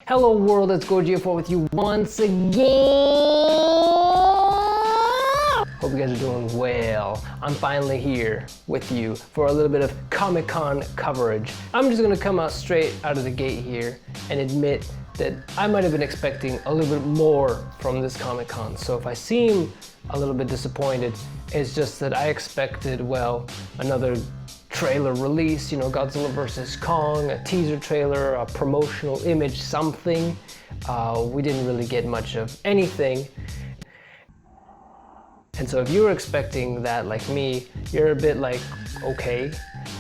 Hello world, it's Godzilla with you once again. Hope you guys are doing well. I'm finally here with you for a little bit of Comic-Con coverage. I'm just gonna come out straight out of the gate here and admit that I might have been expecting a little bit more from this Comic-Con. So if I seem a little bit disappointed, it's just that I expected, well, another trailer release, you know, Godzilla vs. Kong, a teaser trailer, a promotional image, something. We didn't really get much of anything. And so if you were expecting that like me, you're a bit like, okay.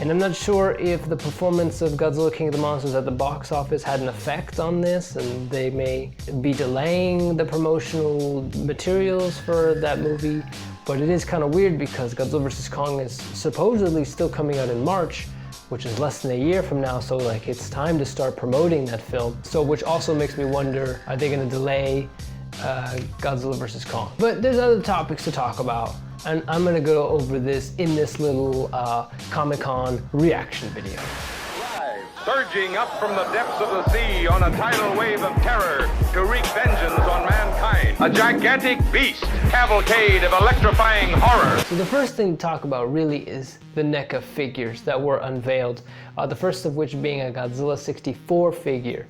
And I'm not sure if the performance of Godzilla King of the Monsters at the box office had an effect on this, and they may be delaying the promotional materials for that movie. But it is kind of weird because Godzilla vs. Kong is supposedly still coming out in March, which is less than a year from now, so like it's time to start promoting that film. So which also makes me wonder, are they gonna delay Godzilla vs. Kong? But there's other topics to talk about, and I'm gonna go over this in this little Comic-Con reaction video. Surging up from the depths of the sea on a tidal wave of terror to wreak vengeance on mankind. A gigantic beast, cavalcade of electrifying horror. So the first thing to talk about really is the NECA figures that were unveiled. The first of which being a Godzilla 64 figure,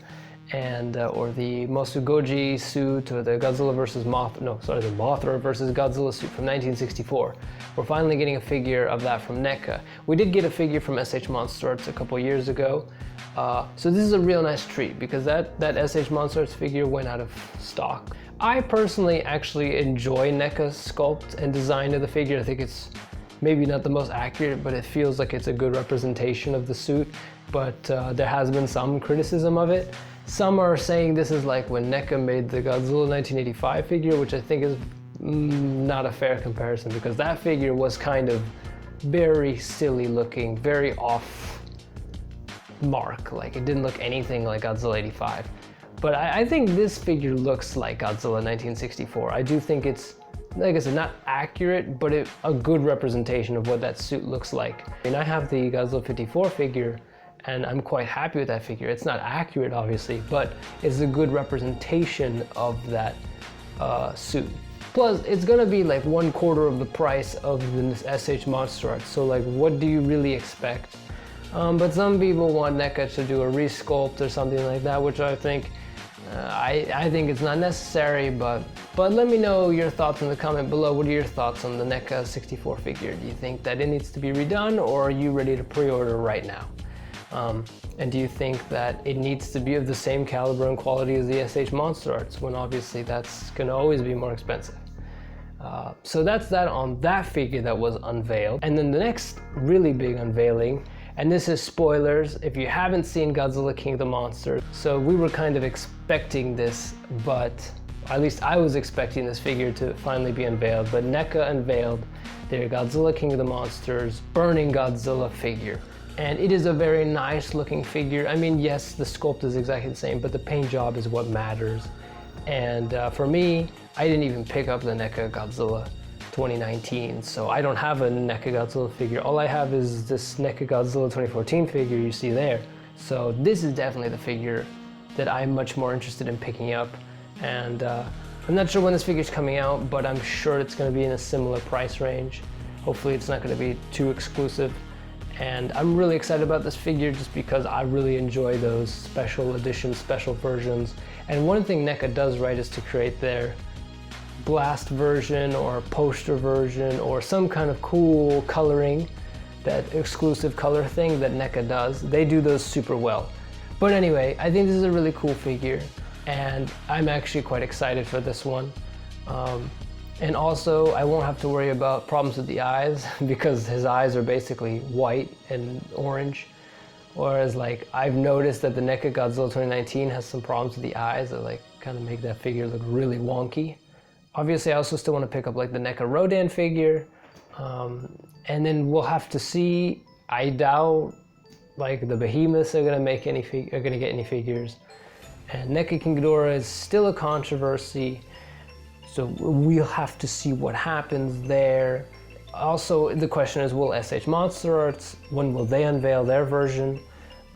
and or the Mosugoji suit, or the Godzilla versus the Mothra versus Godzilla suit from 1964. We're finally getting a figure of that from NECA. We did get a figure from SH Monster Arts a couple years ago. So this is a real nice treat because that SH Monster Arts figure went out of stock. I personally actually enjoy NECA's sculpt and design of the figure. I think it's maybe not the most accurate, but it feels like it's a good representation of the suit. But there has been some criticism of it. Some are saying this is like when NECA made the Godzilla 1985 figure, which I think is not a fair comparison because that figure was kind of very silly looking, very off mark. Like it didn't look anything like Godzilla 85. But I think this figure looks like Godzilla 1964. I do think it's, like I said, not accurate, but a good representation of what that suit looks like. And I have the Godzilla 54 figure, and I'm quite happy with that figure. It's not accurate, obviously, but it's a good representation of that suit. Plus, it's gonna be like 1/4 of the price of the SH Monster Arts, so like, what do you really expect? But some people want NECA to do a resculpt or something like that, which I think, I think it's not necessary, but let me know your thoughts in the comment below. What are your thoughts on the NECA 64 figure? Do you think that it needs to be redone, or are you ready to pre-order right now? And do you think that it needs to be of the same caliber and quality as the SH Monster Arts, when obviously that's gonna always be more expensive? So that's that on that figure that was unveiled. And then the next really big unveiling, and this is spoilers if you haven't seen Godzilla King of the Monsters. So we were kind of expecting this, but at least I was expecting this figure to finally be unveiled, but NECA unveiled their Godzilla King of the Monsters Burning Godzilla figure. And it is a very nice looking figure. I mean, yes, the sculpt is exactly the same, but the paint job is what matters. And for me, I didn't even pick up the NECA Godzilla 2019, so I don't have a NECA Godzilla figure. All I have is this NECA Godzilla 2014 figure you see there. So this is definitely the figure that I'm much more interested in picking up. And I'm not sure when this figure's coming out, but I'm sure it's gonna be in a similar price range. Hopefully it's not gonna be too exclusive. And I'm really excited about this figure just because I really enjoy those special editions, special versions. And one thing NECA does right is to create their blast version or poster version or some kind of cool coloring, that exclusive color thing that NECA does. They do those super well. But anyway, I think this is a really cool figure, and I'm actually quite excited for this one. And also, I won't have to worry about problems with the eyes because his eyes are basically white and orange. Whereas like, I've noticed that the NECA Godzilla 2019 has some problems with the eyes that like kind of make that figure look really wonky. Obviously, I also still want to pick up like the NECA Rodan figure. And then we'll have to see. I doubt like the behemoths are gonna get any figures. And NECA King Ghidorah is still a controversy. So we'll have to see what happens there. Also, the question is, will SH Monster Arts, when will they unveil their version?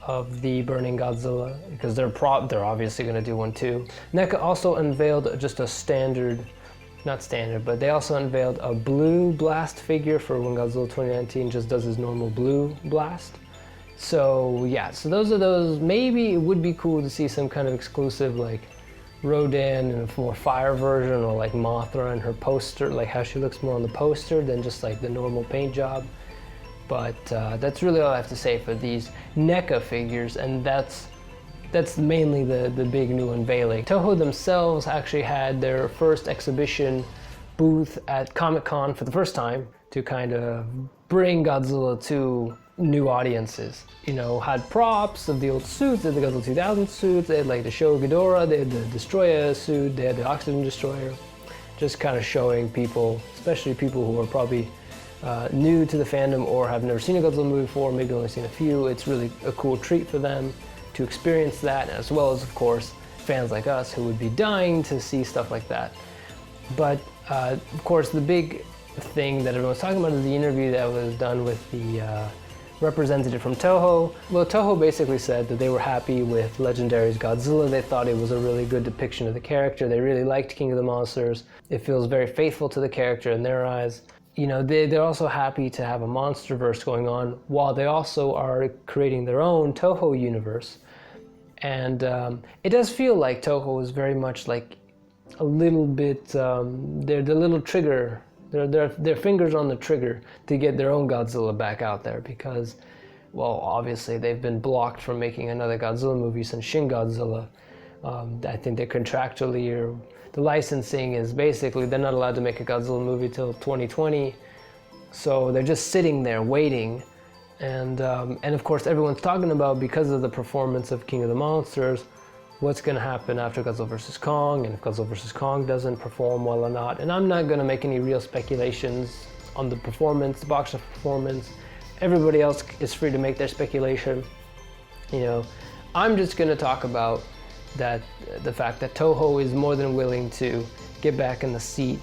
of the Burning Godzilla, because they're obviously going to do one too. NECA also unveiled just a standard, not standard, but they also unveiled a blue blast figure for when Godzilla 2019 just does his normal blue blast. So yeah, so those are those. Maybe it would be cool to see some kind of exclusive like Rodan and a more fire version, or like Mothra and her poster, like how she looks more on the poster than just like the normal paint job. But that's really all I have to say for these NECA figures, and that's mainly the big new unveiling. Toho themselves actually had their first exhibition booth at Comic-Con for the first time to kind of bring Godzilla to new audiences. You know, had props of the old suits, they had the Godzilla 2000 suits, they had like the Showa Ghidorah, they had the Destroyer suit, they had the Oxygen Destroyer, just kind of showing people, especially people who are probably new to the fandom or have never seen a Godzilla movie before, maybe only seen a few. It's really a cool treat for them to experience that, as well as, of course, fans like us who would be dying to see stuff like that. But, of course, the big thing that everyone's talking about is the interview that was done with the representative from Toho. Well, Toho basically said that they were happy with Legendary's Godzilla. They thought it was a really good depiction of the character. They really liked King of the Monsters. It feels very faithful to the character in their eyes. You know, they're also happy to have a MonsterVerse going on while they also are creating their own Toho universe. And it does feel like Toho is very much like a little bit, they're the little trigger, their fingers on the trigger to get their own Godzilla back out there, because, well, obviously they've been blocked from making another Godzilla movie since Shin Godzilla. I think they contractually, or the licensing is basically they're not allowed to make a Godzilla movie till 2020, so they're just sitting there waiting. And of course everyone's talking about, because of the performance of King of the Monsters, what's going to happen after Godzilla vs. Kong, and if Godzilla vs. Kong doesn't perform well or not. And I'm not going to make any real speculations on the performance, the box office performance. Everybody else is free to make their speculation. You know, I'm just going to talk about that the fact that Toho is more than willing to get back in the seat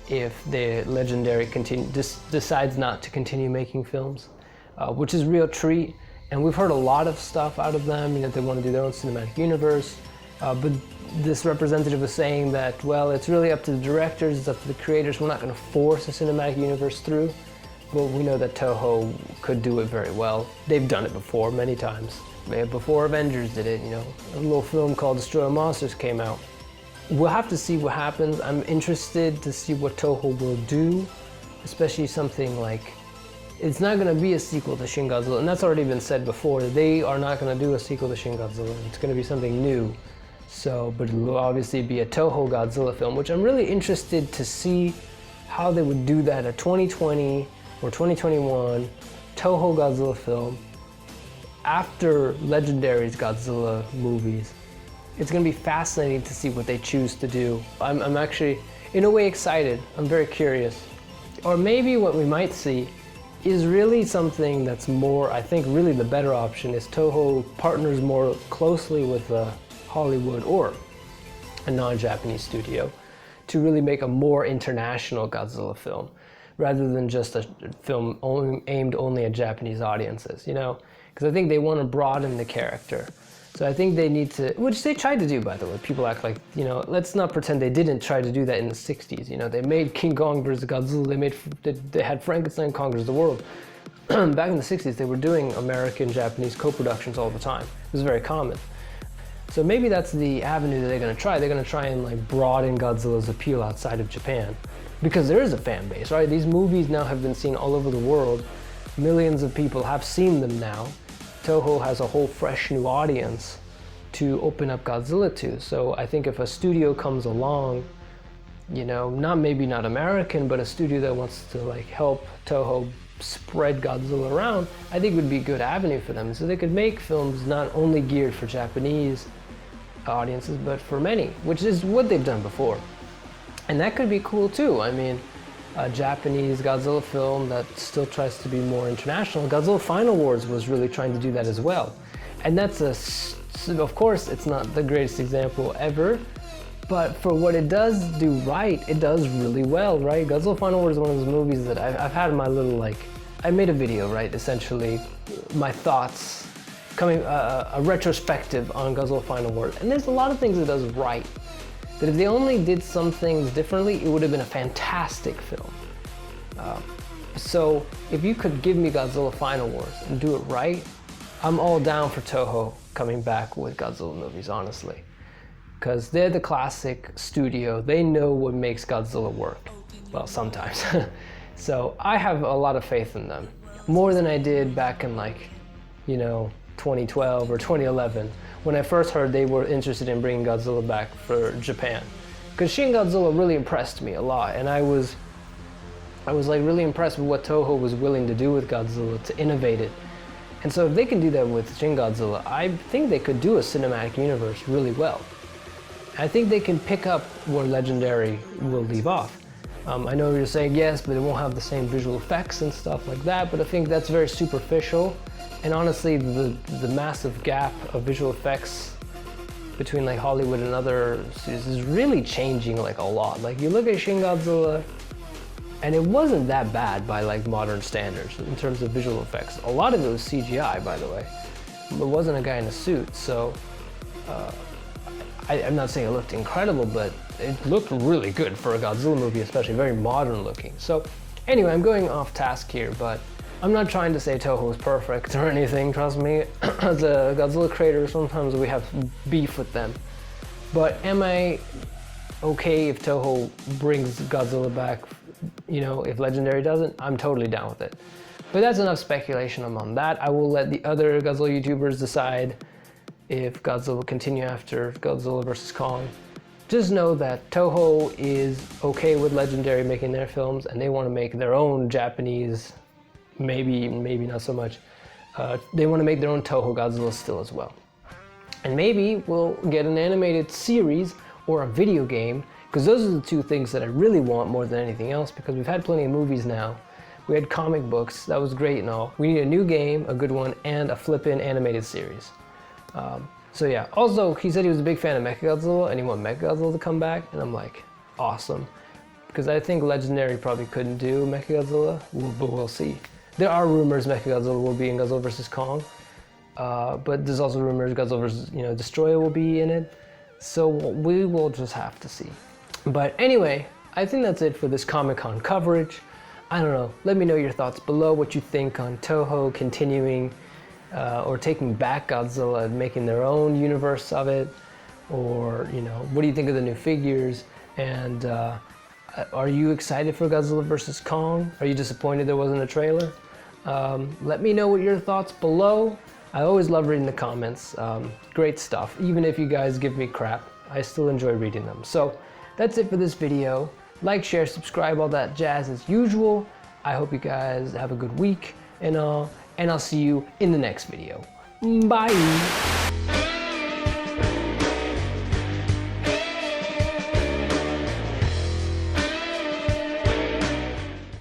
if the Legendary decides not to continue making films, which is a real treat. And we've heard a lot of stuff out of them, you know, they want to do their own cinematic universe. But this representative was saying that, well, it's really up to the directors, it's up to the creators. We're not going to force a cinematic universe through, but we know that Toho could do it very well. They've done it before, many times. Before Avengers did it, you know, a little film called Destroy All Monsters came out. We'll have to see what happens. I'm interested to see what Toho will do, especially something like, it's not going to be a sequel to Shin Godzilla, and that's already been said before. They are not going to do a sequel to Shin Godzilla. It's going to be something new. So, but it'll obviously be a Toho Godzilla film, which I'm really interested to see how they would do that, a 2020 or 2021 Toho Godzilla film after Legendary's Godzilla movies. It's going to be fascinating to see what they choose to do. I'm actually, in a way, excited. I'm very curious. Or maybe what we might see is really something that's more, I think really the better option is Toho partners more closely with Hollywood or a non-Japanese studio to really make a more international Godzilla film, rather than just a film aimed only at Japanese audiences, you know? Because I think they want to broaden the character. So I think they need to, which they tried to do, by the way. People act like, you know, let's not pretend they didn't try to do that in the 60s. You know, they made King Kong vs. Godzilla, they had Frankenstein conquers the world. Back in the 60s, they were doing American-Japanese co-productions all the time. It was very common. So maybe that's the avenue that they're going to try. They're going to try and like broaden Godzilla's appeal outside of Japan. Because there is a fan base, right? These movies now have been seen all over the world. Millions of people have seen them now. Toho has a whole fresh new audience to open up Godzilla to. So I think if a studio comes along, you know, maybe not American, but a studio that wants to like help Toho spread Godzilla around, I think it would be a good avenue for them. So they could make films not only geared for Japanese audiences, but for many, which is what they've done before. And that could be cool too. I mean, a Japanese Godzilla film that still tries to be more international. Godzilla Final Wars was really trying to do that as well. And that's of course, it's not the greatest example ever, but for what it does do right, it does really well, right? Godzilla Final Wars is one of those movies that I've had my little, like, I made a video, right? Essentially, my thoughts coming a retrospective on Godzilla Final Wars, and there's a lot of things it does right. That if they only did some things differently, it would have been a fantastic film. So if you could give me Godzilla Final Wars and do it right, I'm all down for Toho coming back with Godzilla movies, honestly. Because they're the classic studio. They know what makes Godzilla work. Well, sometimes. So I have a lot of faith in them. More than I did back in 2012 or 2011, when I first heard they were interested in bringing Godzilla back for Japan. Because Shin Godzilla really impressed me a lot, and I was really impressed with what Toho was willing to do with Godzilla, to innovate it. And so if they can do that with Shin Godzilla, I think they could do a cinematic universe really well. I think they can pick up where Legendary will leave off. I know you're saying yes, but it won't have the same visual effects and stuff like that, but I think that's very superficial. And honestly, the massive gap of visual effects between Hollywood and other studios is really changing a lot. You look at Shin Godzilla, and it wasn't that bad by modern standards in terms of visual effects. A lot of it was CGI, by the way. It wasn't a guy in a suit, so I'm not saying it looked incredible, but it looked really good for a Godzilla movie, especially very modern looking. So anyway, I'm going off task here, but I'm not trying to say Toho is perfect or anything, trust me. As a Godzilla creator, sometimes we have beef with them. But am I okay if Toho brings Godzilla back, if Legendary doesn't? I'm totally down with it. But that's enough speculation on that. I will let the other Godzilla YouTubers decide if Godzilla will continue after Godzilla vs. Kong. Just know that Toho is okay with Legendary making their films, and they want to make their own Japanese, maybe not so much. They want to make their own Toho Godzilla still as well. And maybe we'll get an animated series or a video game, because those are the two things that I really want more than anything else, because we've had plenty of movies now. We had comic books, that was great and all. We need a new game, a good one, and a flip-in animated series. So yeah, also he said he was a big fan of Mechagodzilla and he wanted Mechagodzilla to come back, and I'm like, awesome. Because I think Legendary probably couldn't do Mechagodzilla, but we'll see. There are rumors Mechagodzilla will be in Godzilla vs. Kong, but there's also rumors Godzilla vs. Destroyer will be in it. So we will just have to see. But anyway, I think that's it for this Comic-Con coverage. I don't know, let me know your thoughts below, what you think on Toho continuing or taking back Godzilla and making their own universe of it, or what do you think of the new figures, and are you excited for Godzilla vs. Kong? Are you disappointed there wasn't a trailer? Let me know what your thoughts below. I always love reading the comments. Great stuff. Even if you guys give me crap, I still enjoy reading them. So that's it for this video. Like, share, subscribe, all that jazz as usual. I hope you guys have a good week and I'll see you in the next video. Bye!